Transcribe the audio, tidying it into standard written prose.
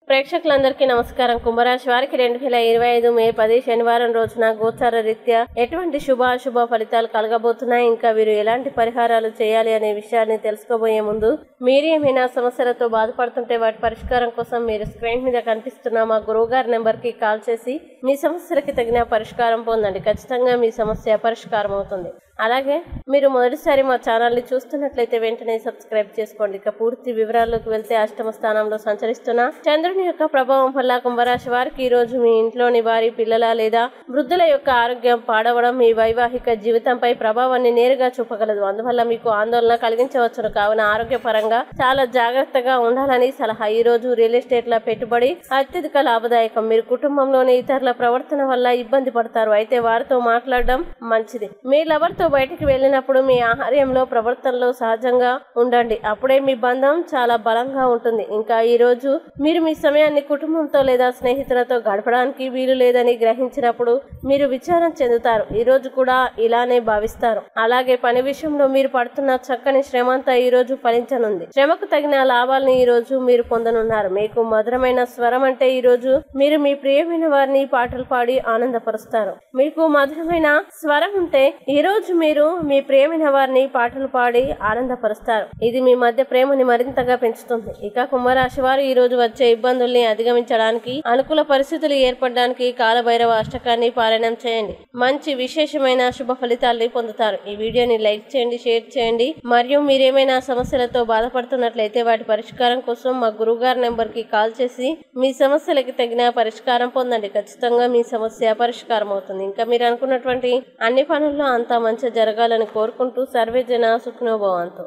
ప్రేక్షకులందరికీ నమస్కారం. కుంభరాశి వారికి 2025 మే 10 శనివారం రోజున గోచార రీత్యా ఎటువంటి శుభాశుభ ఫలితాలు కలగబోతున్నాయి, ఇంకా వీరు ఎలాంటి పరిహారాలు చేయాలి అనే విషయాన్ని తెలుసుకోబోయే ముందు మీరు ఏమైనా సమస్యలతో బాధపడుతుంటే వాటి పరిష్కారం కోసం మీరు స్క్రీన్ మీద కనిపిస్తున్న మా గురువుగారి నెంబర్కి కాల్ చేసి మీ సమస్యలకి తగిన పరిష్కారం పొందండి. ఖచ్చితంగా మీ సమస్య పరిష్కారం అవుతుంది. అలాగే మీరు మొదటిసారి మా ఛానల్ని చూస్తున్నట్లయితే వెంటనే సబ్స్క్రైబ్ చేసుకోండి. ఇక పూర్తి వివరాల్లోకి వెళ్తే అష్టమ స్థానంలో సంచరిస్తున్న చంద్రుని యొక్క ప్రభావం వల్ల కుంభరాశి వారికి ఈ రోజు మీ ఇంట్లోని వారి పిల్లల లేదా వృద్ధుల యొక్క ఆరోగ్యం పాడవడం మీ వైవాహిక జీవితంపై ప్రభావాన్ని నేరుగా చూపగలదు. అందువల్ల మీకు ఆందోళన కలిగించవచ్చును. కావున ఆరోగ్యపరంగా చాలా జాగ్రత్తగా ఉండాలని సలహా. ఈ రోజు రియల్ ఎస్టేట్ ల పెట్టుబడి అత్యధిక లాభదాయకం. మీరు కుటుంబంలోని ఇతరుల ప్రవర్తన వల్ల ఇబ్బంది పడతారు, అయితే వారితో మాట్లాడడం మంచిది. మీ లవర్తో బయటికి వెళ్ళినప్పుడు మీ ఆహార్యంలో ప్రవర్తనలో సహజంగా ఉండండి, అప్పుడే మీ బంధం చాలా బలంగా ఉంటుంది. ఇంకా ఈ రోజు మీరు మీ సమయాన్ని కుటుంబంతో లేదా స్నేహితులతో గడపడానికి వీలు లేదని గ్రహించినప్పుడు మీరు విచారం చెందుతారు. ఈ రోజు కూడా ఇలానే భావిస్తారు. అలాగే పని విషయంలో మీరు పడుతున్న చక్కని శ్రమ అంతా ఈ రోజు ఫలించనుంది. శ్రమకు తగిన లాభాలను ఈ రోజు మీరు పొందనున్నారు. మీకు మధురమైన స్వరం అంటే ఈ రోజు మీరు మీ ప్రియమైన వారిని పాటలు పాడి ఆనందపరుస్తారు. మీకు మధురమైన స్వరం ఉంటే ఈ రోజు మీరు మీ ప్రియమైన వారిని పాటలు పాడి ఆనందపరుస్తారు. ఇది మీ మధ్య ప్రేమని మరింతగా పెంచుతుంది. ఇక కుంభరాశి వారు ఈ రోజు వచ్చే ఇబ్బందుల్ని అధిగమించడానికి, అనుకూల పరిస్థితులు ఏర్పడడానికి కాలభైరవ అష్టకాన్ని పారాయణం చేయండి. మంచి విశేషమైన శుభ ఫలితాల్ని పొందుతారు. ఈ వీడియోని లైక్ చేయండి, షేర్ చేయండి. మరియు మీరేమైనా సమస్యలతో బాధపడుతున్నట్లయితే వాటి పరిష్కారం కోసం మా గురువుగారి నెంబర్ కి కాల్ చేసి మీ సమస్యలకి తగిన పరిష్కారం పొందండి. ఖచ్చితంగా మీ సమస్య పరిష్కారం అవుతుంది. ఇంకా మీరు అనుకున్నటువంటి అన్ని పనుల్లో అంతా మంచి జరగాలని కోరుకుంటూ సర్వేజన సుఖినో భవంతు.